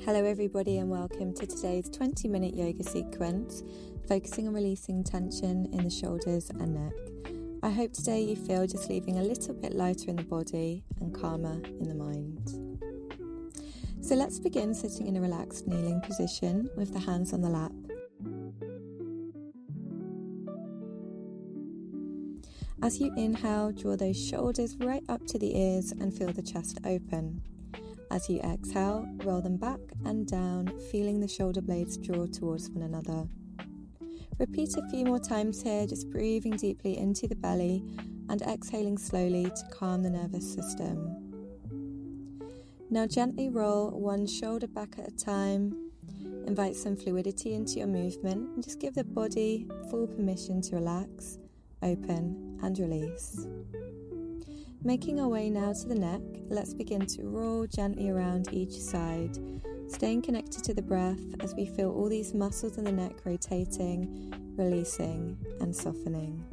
Hello everybody and welcome to today's 20-minute yoga sequence, focusing on releasing tension in the shoulders and neck. I hope today you feel just leaving a little bit lighter in the body and calmer in the mind. So let's begin sitting in a relaxed kneeling position with the hands on the lap. As you inhale, draw those shoulders right up to the ears and feel the chest open. As you exhale, roll them back and down, feeling the shoulder blades draw towards one another. Repeat a few more times here, just breathing deeply into the belly and exhaling slowly to calm the nervous system. Now gently roll one shoulder back at a time. Invite some fluidity into your movement and just give the body full permission to relax, open and release. Making our way now to the neck, let's begin to roll gently around each side, staying connected to the breath as we feel all these muscles in the neck rotating, releasing and softening.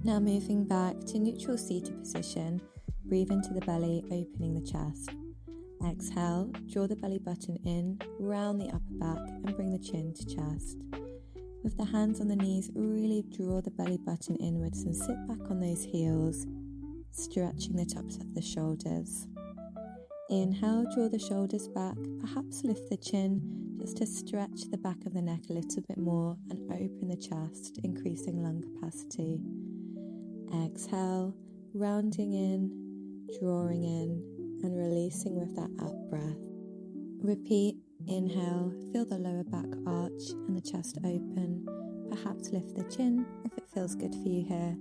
Now moving back to neutral seated position, breathe into the belly, opening the chest. Exhale, draw the belly button in, round the upper back and bring the chin to chest. With the hands on the knees, really draw the belly button inwards and sit back on those heels, stretching the tops of the shoulders. Inhale, draw the shoulders back, perhaps lift the chin just to stretch the back of the neck a little bit more and open the chest, increasing lung capacity. Exhale, rounding in, drawing in, and releasing with that out breath. Repeat, inhale, feel the lower back arch and the chest open. Perhaps lift the chin if it feels good for you here.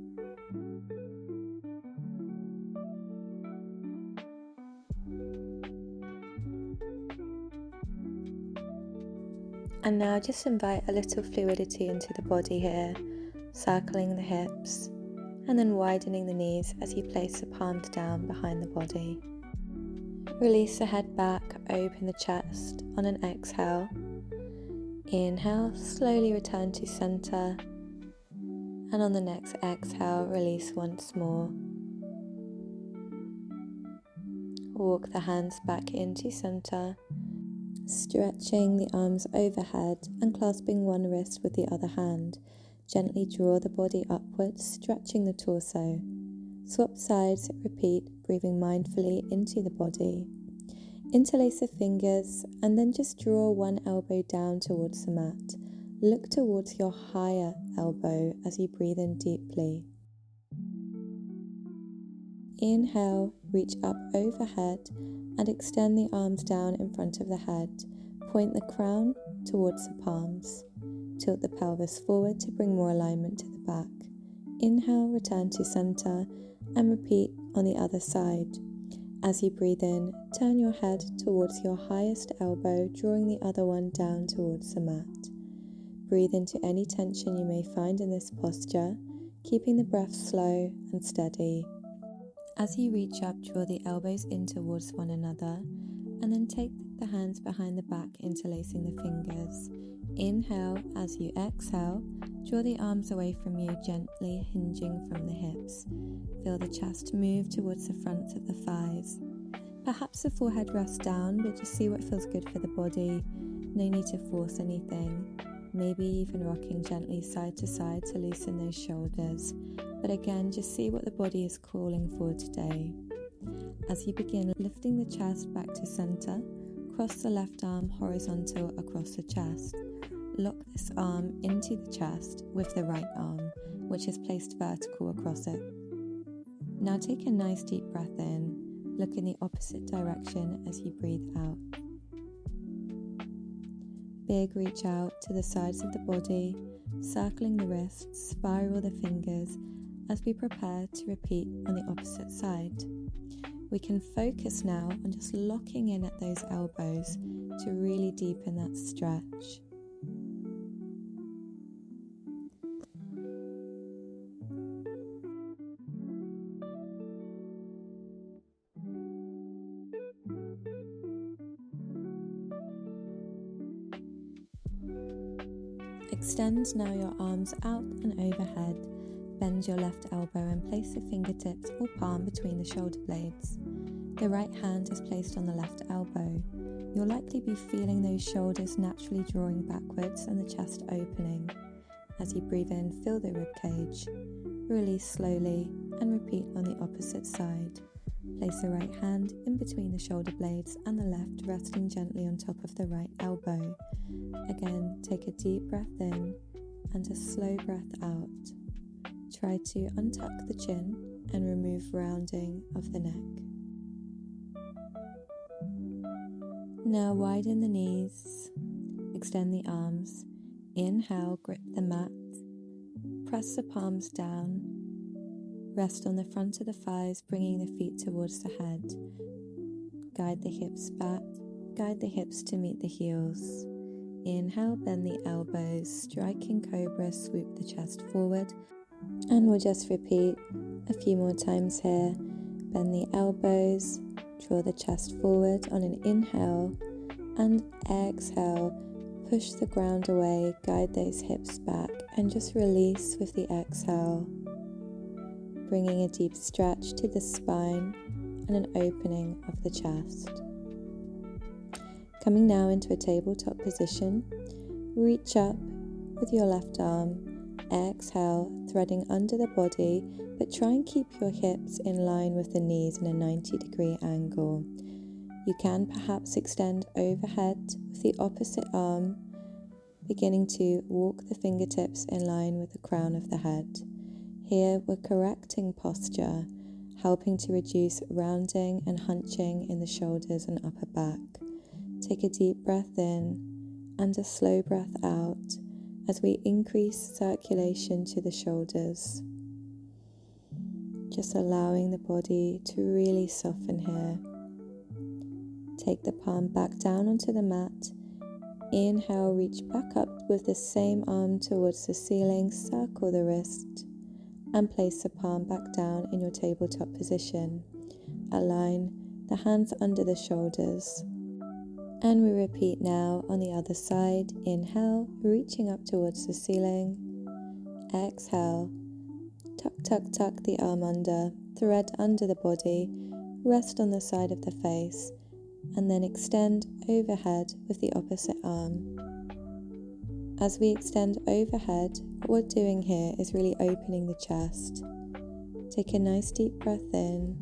And now just invite a little fluidity into the body here, circling the hips and then widening the knees as you place the palms down behind the body. Release the head back, open the chest on an exhale. Inhale, slowly return to center. And on the next exhale, release once more. Walk the hands back into center, stretching the arms overhead and clasping one wrist with the other hand. Gently draw the body upwards, stretching the torso. Swap sides, repeat, breathing mindfully into the body. Interlace the fingers and then just draw one elbow down towards the mat. Look towards your higher elbow as you breathe in deeply. Inhale, reach up overhead and extend the arms down in front of the head. Point the crown towards the palms. Tilt the pelvis forward to bring more alignment to the back. Inhale, return to center and repeat on the other side. As you breathe in, turn your head towards your highest elbow, drawing the other one down towards the mat. Breathe into any tension you may find in this posture, keeping the breath slow and steady. As you reach up, draw the elbows in towards one another, and then take the hands behind the back, interlacing the fingers. Inhale, as you exhale, draw the arms away from you, gently hinging from the hips. Feel the chest move towards the fronts of the thighs. Perhaps the forehead rests down, but just see what feels good for the body. No need to force anything. Maybe even rocking gently side to side to loosen those shoulders. But again, just see what the body is calling for today. As you begin lifting the chest back to center, cross the left arm horizontal across the chest. Lock this arm into the chest with the right arm, which is placed vertical across it. Now take a nice deep breath in. Look in the opposite direction as you breathe out. Big reach out to the sides of the body, circling the wrists, spiral the fingers as we prepare to repeat on the opposite side. We can focus now on just locking in at those elbows to really deepen that stretch. Extend now your arms out and overhead. Bend your left elbow and place the fingertips or palm between the shoulder blades. The right hand is placed on the left elbow. You'll likely be feeling those shoulders naturally drawing backwards and the chest opening. As you breathe in, feel the ribcage. Release slowly and repeat on the opposite side. Place the right hand in between the shoulder blades and the left resting gently on top of the right elbow. Again, take a deep breath in and a slow breath out. Try to untuck the chin and remove rounding of the neck. Now widen the knees, extend the arms. Inhale, grip the mat, press the palms down, rest on the front of the thighs, bringing the feet towards the head. Guide the hips back, guide the hips to meet the heels. Inhale, bend the elbows, striking cobra, swoop the chest forward. And we'll just repeat a few more times here. Bend the elbows, draw the chest forward on an inhale, and exhale. Push the ground away, guide those hips back, and just release with the exhale. Bringing a deep stretch to the spine and an opening of the chest. Coming now into a tabletop position, reach up with your left arm. Exhale, threading under the body, but try and keep your hips in line with the knees in a 90-degree angle. You can perhaps extend overhead with the opposite arm, beginning to walk the fingertips in line with the crown of the head. Here we're correcting posture, helping to reduce rounding and hunching in the shoulders and upper back. Take a deep breath in and a slow breath out as we increase circulation to the shoulders. Just allowing the body to really soften here. Take the palm back down onto the mat. Inhale, reach back up with the same arm towards the ceiling, circle the wrist, and place the palm back down in your tabletop position. Align the hands under the shoulders. And we repeat now on the other side. Inhale, reaching up towards the ceiling. Exhale, tuck, tuck, tuck the arm under, thread under the body, rest on the side of the face, and then extend overhead with the opposite arm. As we extend overhead, what we're doing here is really opening the chest. Take a nice deep breath in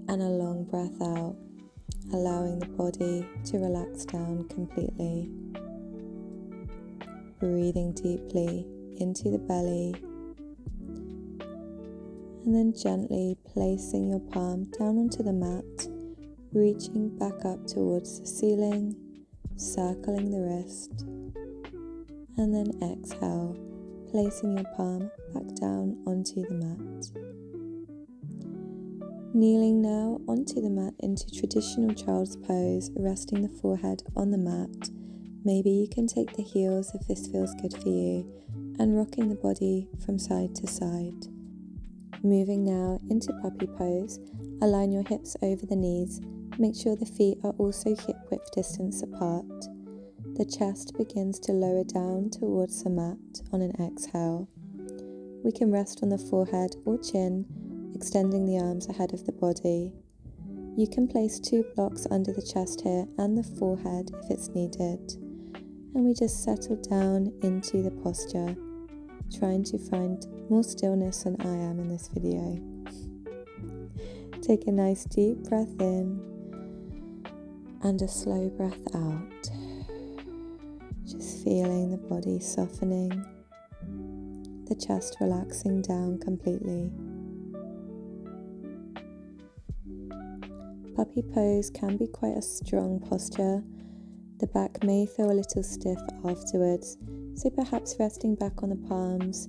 and a long breath out, allowing the body to relax down completely. Breathing deeply into the belly, and then gently placing your palm down onto the mat, reaching back up towards the ceiling, circling the wrist, and then exhale, placing your palm back down onto the mat. Kneeling now onto the mat into traditional child's pose, resting the forehead on the mat. Maybe you can take the heels if this feels good for you, and rocking the body from side to side. Moving now into puppy pose, align your hips over the knees. Make sure the feet are also hip width distance apart. The chest begins to lower down towards the mat on an exhale. We can rest on the forehead or chin, extending the arms ahead of the body. You can place 2 blocks under the chest here and the forehead if it's needed. And we just settle down into the posture, trying to find more stillness than I am in this video. Take a nice deep breath in and a slow breath out. Just feeling the body softening, the chest relaxing down completely. Puppy pose can be quite a strong posture. The back may feel a little stiff afterwards, so perhaps resting back on the palms,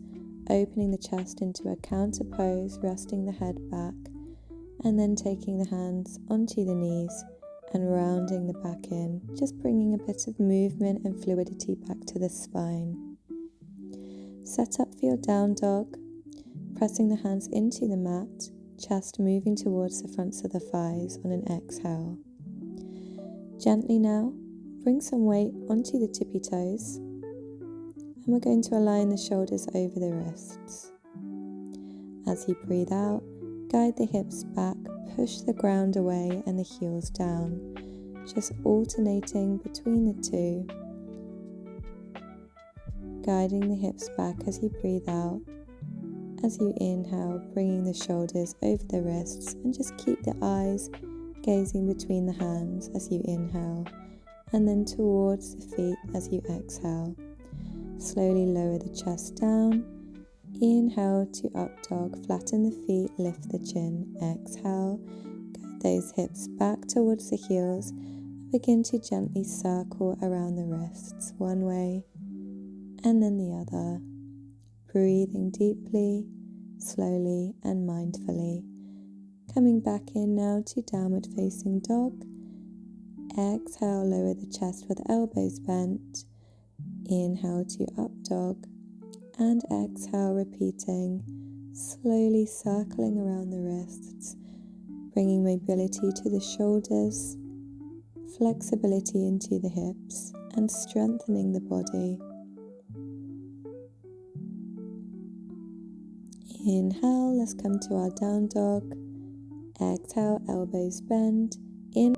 opening the chest into a counter pose, resting the head back, and then taking the hands onto the knees and rounding the back in, just bringing a bit of movement and fluidity back to the spine. Set up for your down dog, pressing the hands into the mat, chest moving towards the fronts of the thighs on an exhale. Gently now, bring some weight onto the tippy toes and we're going to align the shoulders over the wrists. As you breathe out, guide the hips back, push the ground away and the heels down, just alternating between the two. Guiding the hips back as you breathe out. As you inhale, bringing the shoulders over the wrists, and just keep the eyes gazing between the hands as you inhale, and then towards the feet as you exhale. Slowly lower the chest down. Inhale to up dog, flatten the feet, lift the chin. Exhale, guide those hips back towards the heels. Begin to gently circle around the wrists, one way and then the other. Breathing deeply, slowly and mindfully. Coming back in now to downward facing dog. Exhale, lower the chest with elbows bent. Inhale to up dog. And exhale, repeating, slowly circling around the wrists, bringing mobility to the shoulders, flexibility into the hips, and strengthening the body. Inhale, let's come to our down dog. Exhale, elbows bend, in,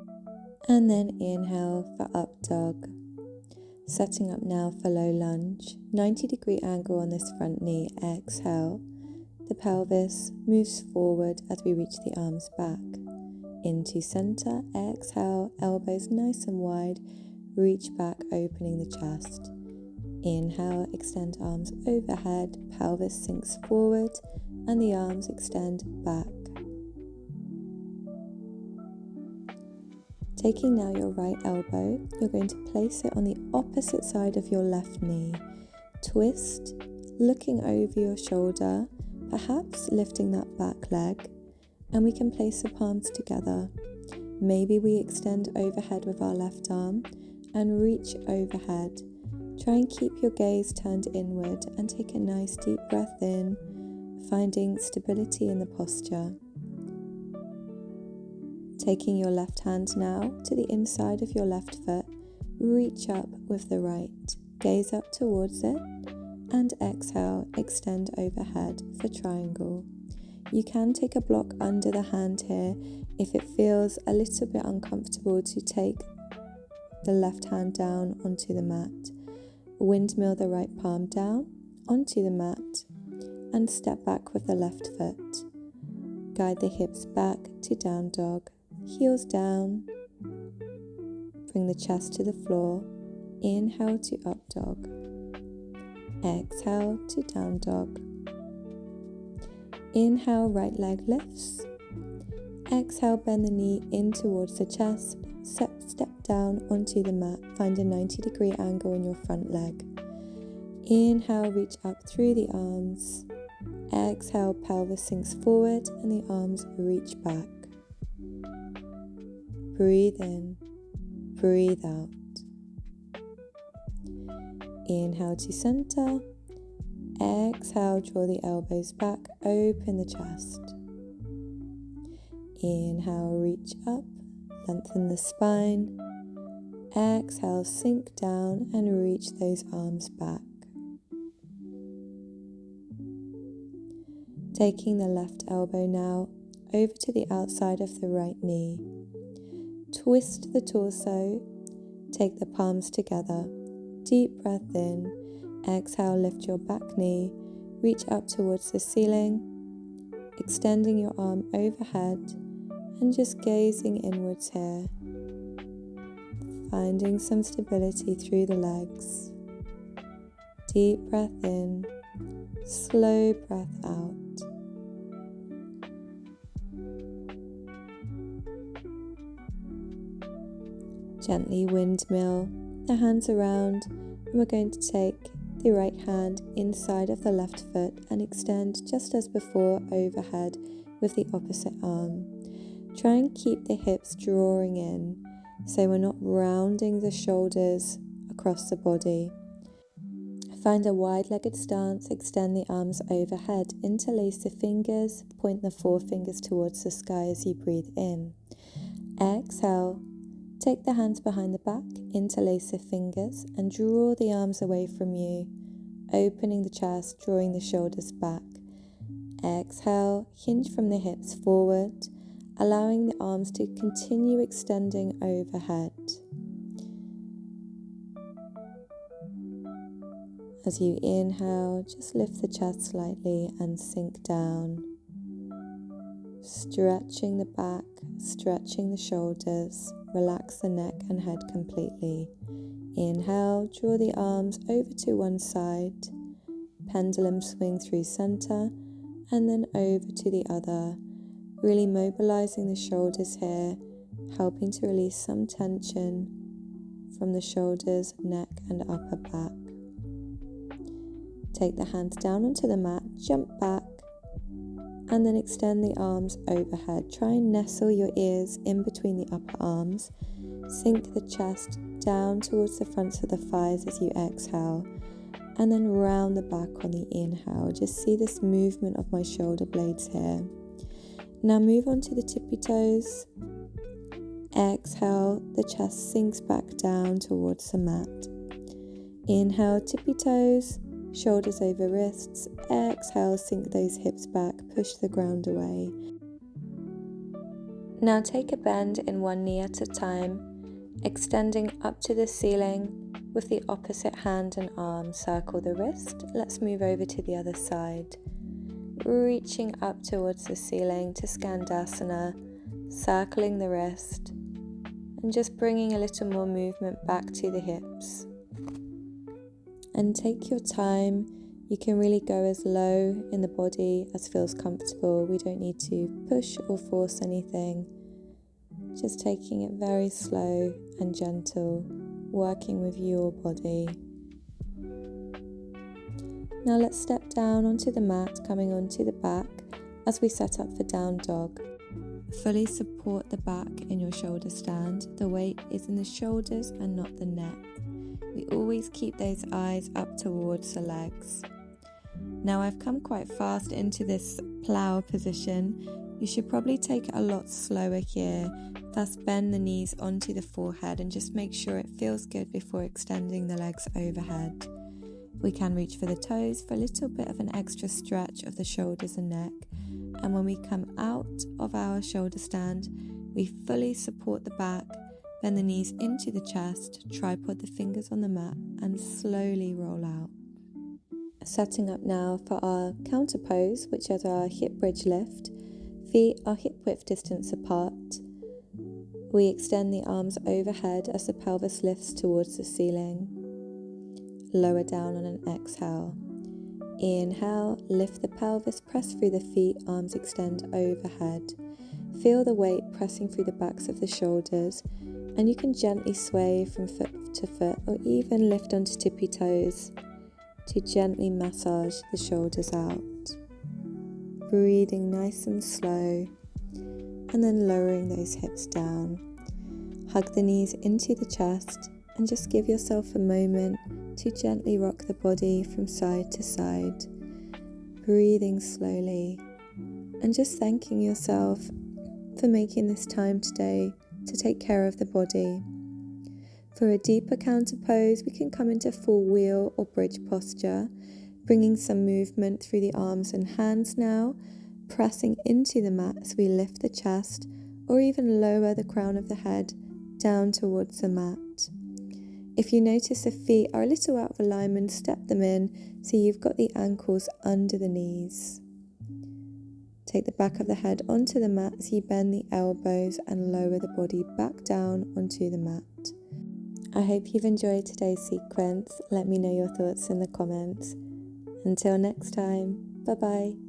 and then inhale for up dog. Setting up now for low lunge, 90-degree angle on this front knee. Exhale, the pelvis moves forward as we reach the arms back. Into center, exhale, elbows nice and wide, reach back, opening the chest. Inhale, extend arms overhead, pelvis sinks forward, and the arms extend back. Taking now your right elbow, you're going to place it on the opposite side of your left knee. Twist, looking over your shoulder, perhaps lifting that back leg, and we can place the palms together. Maybe we extend overhead with our left arm and reach overhead. Try and keep your gaze turned inward and take a nice deep breath in, finding stability in the posture. Taking your left hand now to the inside of your left foot, reach up with the right, gaze up towards it, and exhale, extend overhead for triangle. You can take a block under the hand here if it feels a little bit uncomfortable to take the left hand down onto the mat. Windmill the right palm down onto the mat and step back with the left foot. Guide the hips back to down dog. Heels down, bring the chest to the floor, inhale to up dog, exhale to down dog, inhale right leg lifts, exhale bend the knee in towards the chest, step down onto the mat, find a 90-degree angle in your front leg, inhale reach up through the arms, exhale pelvis sinks forward and the arms reach back. Breathe in, breathe out. Inhale to center. Exhale, draw the elbows back, open the chest. Inhale, reach up, lengthen the spine. Exhale, sink down and reach those arms back. Taking the left elbow now over to the outside of the right knee. Twist the torso, take the palms together, deep breath in, exhale lift your back knee, reach up towards the ceiling, extending your arm overhead and just gazing inwards here, finding some stability through the legs. Deep breath in, slow breath out. Gently windmill the hands around, and we're going to take the right hand inside of the left foot and extend just as before overhead with the opposite arm. Try and keep the hips drawing in so we're not rounding the shoulders across the body. Find a wide-legged stance, extend the arms overhead, interlace the fingers, point the forefingers towards the sky as you breathe in. Exhale. Take the hands behind the back, interlace the fingers and draw the arms away from you. opening the chest, drawing the shoulders back. Exhale, hinge from the hips forward, allowing the arms to continue extending overhead. As you inhale, just lift the chest slightly and sink down, stretching the back, stretching the shoulders, relax the neck and head completely. Inhale, draw the arms over to one side, pendulum swing through center, and then over to the other, really mobilizing the shoulders here, helping to release some tension from the shoulders, neck, and upper back. Take the hands down onto the mat, jump back, and then extend the arms overhead. Try and nestle your ears in between the upper arms. Sink the chest down towards the fronts of the thighs as you exhale, and then round the back on the inhale. Just see this movement of my shoulder blades here. Now move on to the tippy toes. Exhale, the chest sinks back down towards the mat. Inhale, tippy toes, shoulders over wrists. Exhale, sink those hips back, push the ground away. Now take a bend in one knee at a time, extending up to the ceiling with the opposite hand and arm. Circle the wrist. Let's move over to the other side. Reaching up towards the ceiling to Skandasana, circling the wrist, and just bringing a little more movement back to the hips. And take your time. You can really go as low in the body as feels comfortable. We don't need to push or force anything. Just taking it very slow and gentle, working with your body. Now let's step down onto the mat, coming onto the back as we set up for down dog. Fully support the back in your shoulder stand. The weight is in the shoulders and not the neck. We always keep those eyes up towards the legs. Now I've come quite fast into this plow position. You should probably take it a lot slower here. Thus bend the knees onto the forehead and just make sure it feels good before extending the legs overhead. We can reach for the toes for a little bit of an extra stretch of the shoulders and neck. And when we come out of our shoulder stand, we fully support the back, bend the knees into the chest, tripod the fingers on the mat, and slowly roll out. Setting up now for our counter pose, which is our hip bridge lift. Feet are hip width distance apart. We extend the arms overhead as the pelvis lifts towards the ceiling. Lower down on an exhale. Inhale, lift the pelvis, press through the feet, arms extend overhead. Feel the weight pressing through the backs of the shoulders, and you can gently sway from foot to foot or even lift onto tippy toes to gently massage the shoulders out. Breathing nice and slow, and then lowering those hips down. Hug the knees into the chest and just give yourself a moment to gently rock the body from side to side. Breathing slowly and just thanking yourself for making this time today to take care of the body. For a deeper counter pose, we can come into full wheel or bridge posture, bringing some movement through the arms and hands now, pressing into the mat as we lift the chest or even lower the crown of the head down towards the mat. If you notice the feet are a little out of alignment, step them in so you've got the ankles under the knees. Take the back of the head onto the mat as you bend the elbows and lower the body back down onto the mat. I hope you've enjoyed today's sequence. Let me know your thoughts in the comments. Until next time, bye bye.